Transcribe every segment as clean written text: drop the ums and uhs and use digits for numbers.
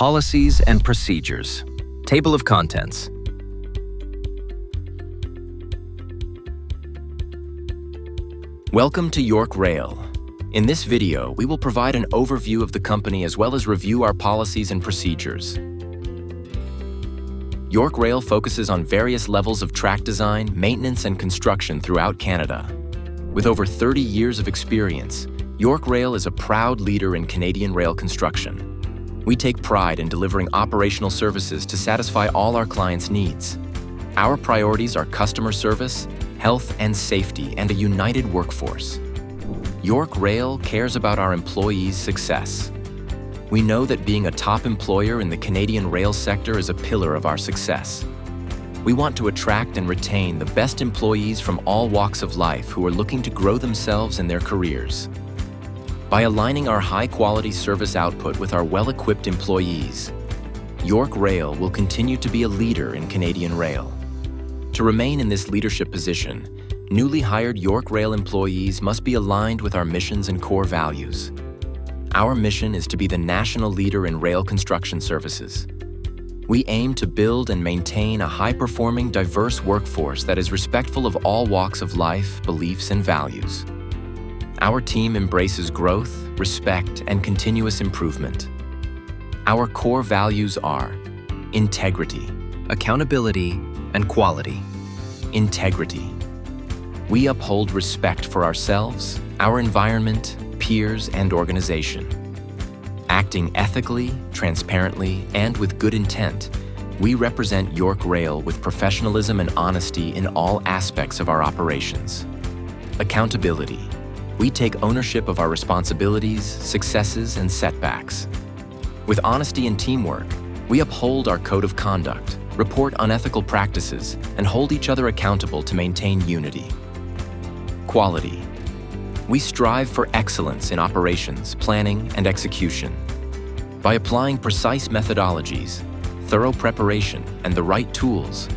Policies and procedures. Table of contents. Welcome to York Rail. In this video, we will provide an overview of the company as well as review our policies and procedures. York Rail focuses on various levels of track design, maintenance, and construction throughout Canada. With over 30 years of experience, York Rail is a proud leader in Canadian rail construction. We take pride in delivering operational services to satisfy all our clients' needs. Our priorities are customer service, health and safety, and a united workforce. York Rail cares about our employees' success. We know that being a top employer in the Canadian rail sector is a pillar of our success. We want to attract and retain the best employees from all walks of life who are looking to grow themselves in their careers. By aligning our high-quality service output with our well-equipped employees, York Rail will continue to be a leader in Canadian rail. To remain in this leadership position, newly hired York Rail employees must be aligned with our missions and core values. Our mission is to be the national leader in rail construction services. We aim to build and maintain a high-performing, diverse workforce that is respectful of all walks of life, beliefs, and values. Our team embraces growth, respect, and continuous improvement. Our core values are integrity, accountability, and quality. Integrity. We uphold respect for ourselves, our environment, peers, and organization. Acting ethically, transparently, and with good intent, we represent York Rail with professionalism and honesty in all aspects of our operations. Accountability. We take ownership of our responsibilities, successes, and setbacks. With honesty and teamwork, we uphold our code of conduct, report unethical practices, and hold each other accountable to maintain unity. Quality. We strive for excellence in operations, planning, and execution. By applying precise methodologies, thorough preparation, and the right tools,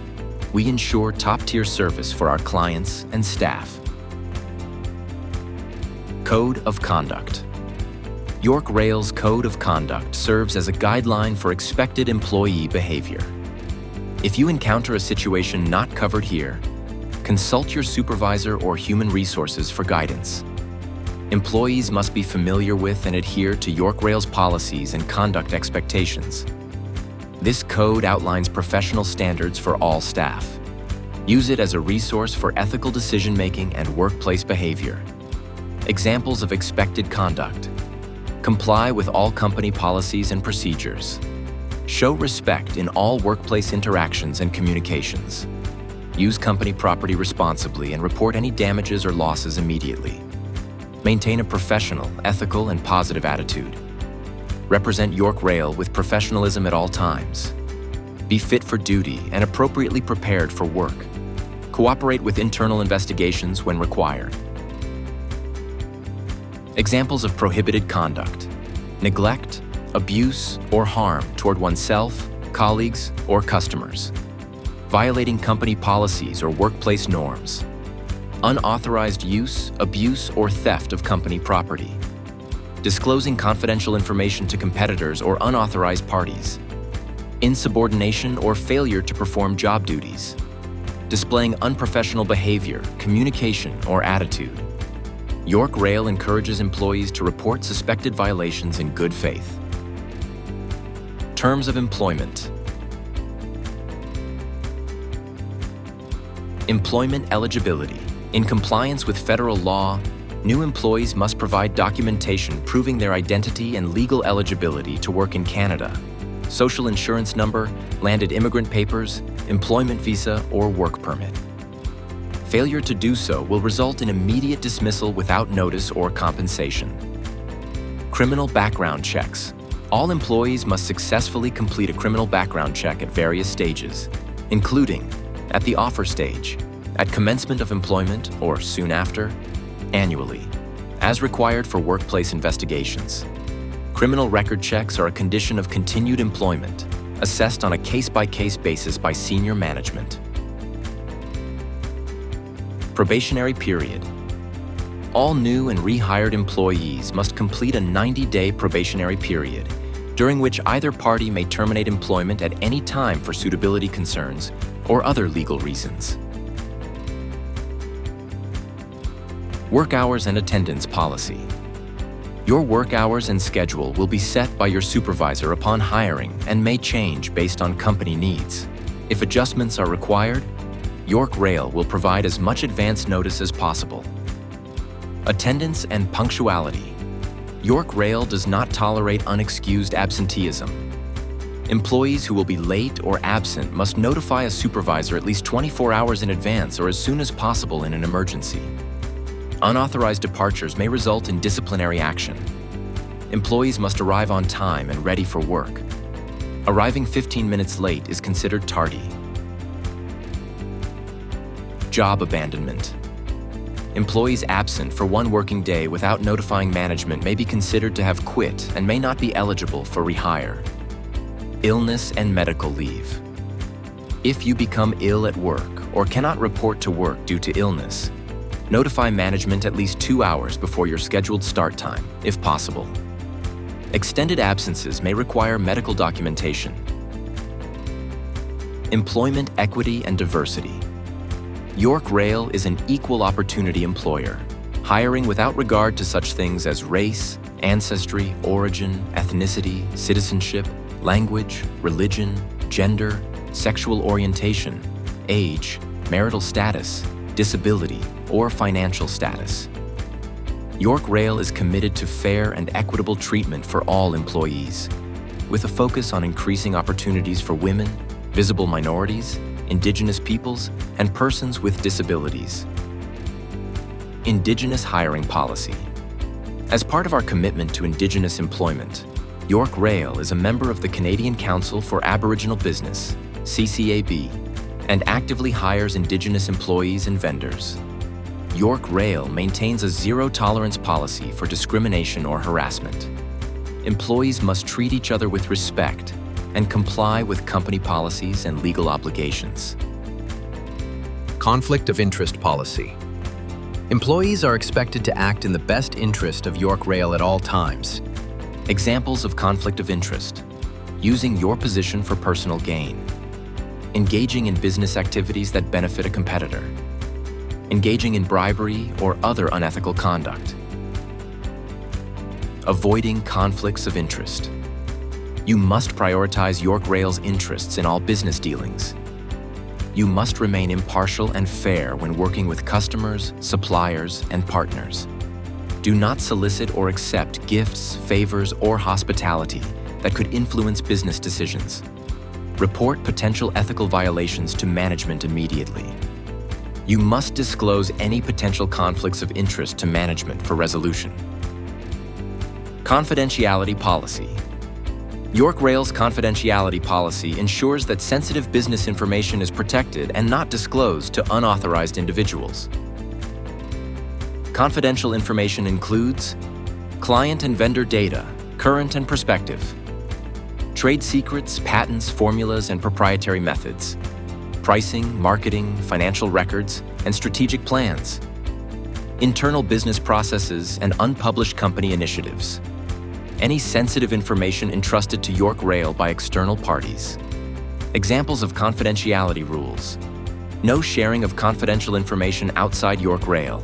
we ensure top-tier service for our clients and staff. Code of Conduct. York Rail's Code of Conduct serves as a guideline for expected employee behavior. If you encounter a situation not covered here, consult your supervisor or human resources for guidance. Employees must be familiar with and adhere to York Rail's policies and conduct expectations. This code outlines professional standards for all staff. Use it as a resource for ethical decision-making and workplace behavior. Examples of expected conduct. Comply with all company policies and procedures. Show respect in all workplace interactions and communications. Use company property responsibly and report any damages or losses immediately. Maintain a professional, ethical, and positive attitude. Represent York Rail with professionalism at all times. Be fit for duty and appropriately prepared for work. Cooperate with internal investigations when required. Examples of prohibited conduct: neglect, abuse, or harm toward oneself, colleagues, or customers. Violating company policies or workplace norms. Unauthorized use, abuse, or theft of company property. Disclosing confidential information to competitors or unauthorized parties. Insubordination or failure to perform job duties. Displaying unprofessional behavior, communication, or attitude. York Rail encourages employees to report suspected violations in good faith. Terms of employment. Employment eligibility. In compliance with federal law, new employees must provide documentation proving their identity and legal eligibility to work in Canada: social insurance number, landed immigrant papers, employment visa, or work permit. Failure to do so will result in immediate dismissal without notice or compensation. Criminal background checks. All employees must successfully complete a criminal background check at various stages, including at the offer stage, at commencement of employment or soon after, annually, as required for workplace investigations. Criminal record checks are a condition of continued employment, assessed on a case-by-case basis by senior management. Probationary period. All new and rehired employees must complete a 90-day probationary period, during which either party may terminate employment at any time for suitability concerns or other legal reasons. Work hours and attendance policy. Your work hours and schedule will be set by your supervisor upon hiring and may change based on company needs. If adjustments are required, York Rail will provide as much advance notice as possible. Attendance and punctuality. York Rail does not tolerate unexcused absenteeism. Employees who will be late or absent must notify a supervisor at least 24 hours in advance or as soon as possible in an emergency. Unauthorized departures may result in disciplinary action. Employees must arrive on time and ready for work. Arriving 15 minutes late is considered tardy. Job abandonment. Employees absent for one working day without notifying management may be considered to have quit and may not be eligible for rehire. Illness and medical leave. If you become ill at work or cannot report to work due to illness, notify management at least 2 hours before your scheduled start time, if possible. Extended absences may require medical documentation. Employment equity and diversity. York Rail is an equal opportunity employer, hiring without regard to such things as race, ancestry, origin, ethnicity, citizenship, language, religion, gender, sexual orientation, age, marital status, disability, or financial status. York Rail is committed to fair and equitable treatment for all employees, with a focus on increasing opportunities for women, visible minorities, Indigenous peoples, and persons with disabilities. Indigenous hiring policy. As part of our commitment to Indigenous employment, York Rail is a member of the Canadian Council for Aboriginal Business, CCAB, and actively hires Indigenous employees and vendors. York Rail maintains a zero-tolerance policy for discrimination or harassment. Employees must treat each other with respect and comply with company policies and legal obligations. Conflict of interest policy. Employees are expected to act in the best interest of York Rail at all times. Examples of conflict of interest: using your position for personal gain, engaging in business activities that benefit a competitor, engaging in bribery or other unethical conduct. Avoiding conflicts of interest. You must prioritize York Rail's interests in all business dealings. You must remain impartial and fair when working with customers, suppliers, and partners. Do not solicit or accept gifts, favors, or hospitality that could influence business decisions. Report potential ethical violations to management immediately. You must disclose any potential conflicts of interest to management for resolution. Confidentiality policy. York Rail's confidentiality policy ensures that sensitive business information is protected and not disclosed to unauthorized individuals. Confidential information includes client and vendor data, current and prospective, trade secrets, patents, formulas, and proprietary methods, pricing, marketing, financial records, and strategic plans, internal business processes, and unpublished company initiatives. Any sensitive information entrusted to York Rail by external parties. Examples of confidentiality rules: no sharing of confidential information outside York Rail.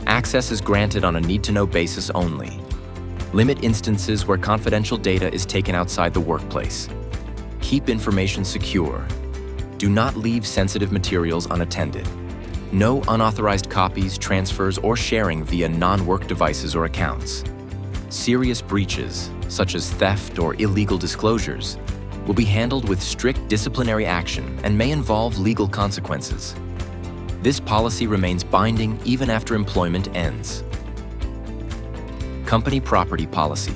Access is granted on a need-to-know basis only. Limit instances where confidential data is taken outside the workplace. Keep information secure. Do not leave sensitive materials unattended. No unauthorized copies, transfers, or sharing via non-work devices or accounts. Serious breaches, such as theft or illegal disclosures, will be handled with strict disciplinary action and may involve legal consequences. This policy remains binding even after employment ends. Company property policy.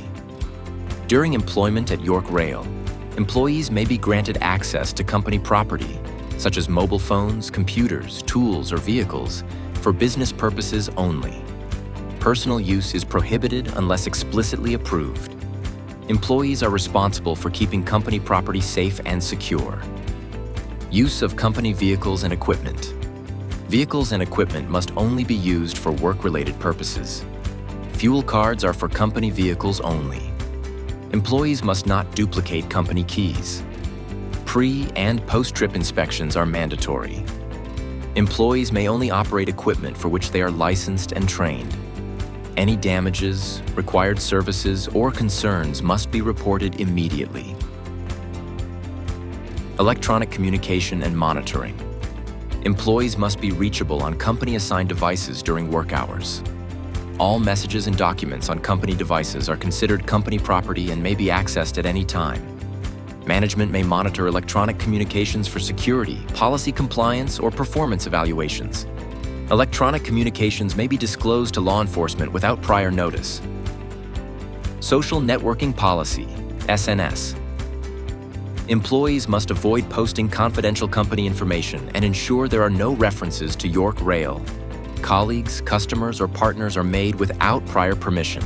During employment at York Rail, employees may be granted access to company property, such as mobile phones, computers, tools, or vehicles, for business purposes only. Personal use is prohibited unless explicitly approved. Employees are responsible for keeping company property safe and secure. Use of company vehicles and equipment. Vehicles and equipment must only be used for work-related purposes. Fuel cards are for company vehicles only. Employees must not duplicate company keys. Pre- and post-trip inspections are mandatory. Employees may only operate equipment for which they are licensed and trained. Any damages, required services, or concerns must be reported immediately. Electronic communication and monitoring. Employees must be reachable on company-assigned devices during work hours. All messages and documents on company devices are considered company property and may be accessed at any time. Management may monitor electronic communications for security, policy compliance, or performance evaluations. Electronic communications may be disclosed to law enforcement without prior notice. Social networking policy, SNS. Employees must avoid posting confidential company information and ensure there are no references to York Rail. Colleagues, customers, or partners are made without prior permission.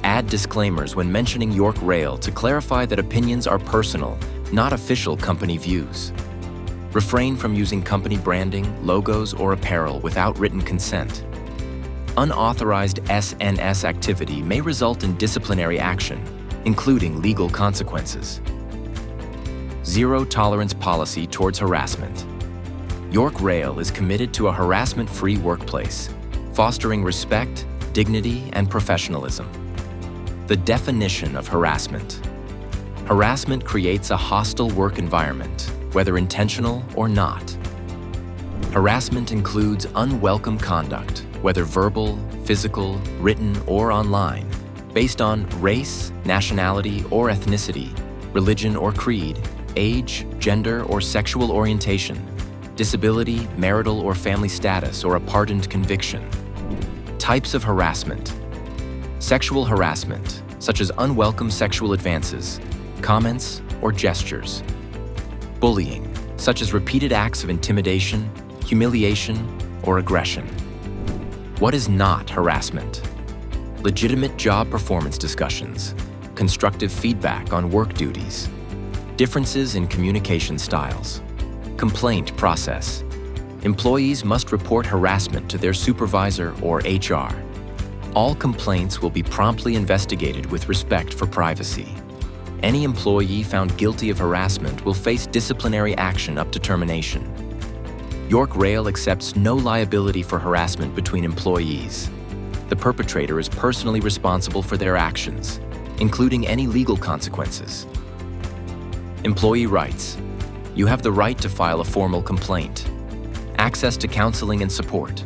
Add disclaimers when mentioning York Rail to clarify that opinions are personal, not official company views. Refrain from using company branding, logos, or apparel without written consent. Unauthorized SNS activity may result in disciplinary action, including legal consequences. Zero-tolerance policy towards harassment. York Rail is committed to a harassment-free workplace, fostering respect, dignity, and professionalism. The definition of harassment. Harassment creates a hostile work environment, whether intentional or not. Harassment includes unwelcome conduct, whether verbal, physical, written, or online, based on race, nationality, or ethnicity, religion or creed, age, gender, or sexual orientation, disability, marital or family status, or a pardoned conviction. Types of harassment. Sexual harassment, such as unwelcome sexual advances, comments, or gestures. Bullying, such as repeated acts of intimidation, humiliation, or aggression. What is not harassment? Legitimate job performance discussions, constructive feedback on work duties, differences in communication styles. Complaint process. Employees must report harassment to their supervisor or HR. All complaints will be promptly investigated with respect for privacy. Any employee found guilty of harassment will face disciplinary action up to termination. York Rail accepts no liability for harassment between employees. The perpetrator is personally responsible for their actions, including any legal consequences. Employee rights. You have the right to file a formal complaint, access to counseling and support,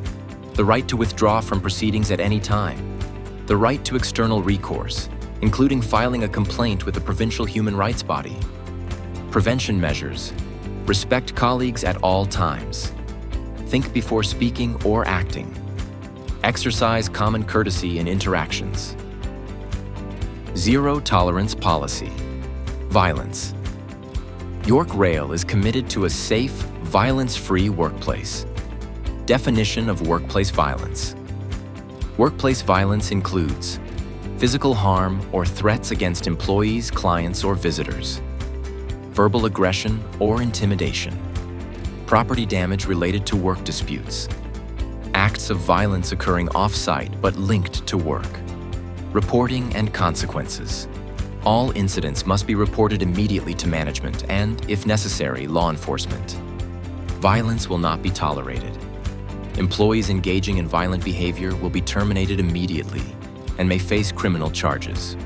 the right to withdraw from proceedings at any time, the right to external recourse, including filing a complaint with the provincial human rights body. Prevention measures. Respect colleagues at all times. Think before speaking or acting. Exercise common courtesy in interactions. Zero-tolerance policy. Violence. York Rail is committed to a safe, violence-free workplace. Definition of workplace violence. Workplace violence includes physical harm or threats against employees, clients, or visitors, verbal aggression or intimidation, property damage related to work disputes, acts of violence occurring off-site but linked to work, reporting and consequences. All incidents must be reported immediately to management and, if necessary, law enforcement. Violence will not be tolerated. Employees engaging in violent behavior will be terminated immediately and may face criminal charges.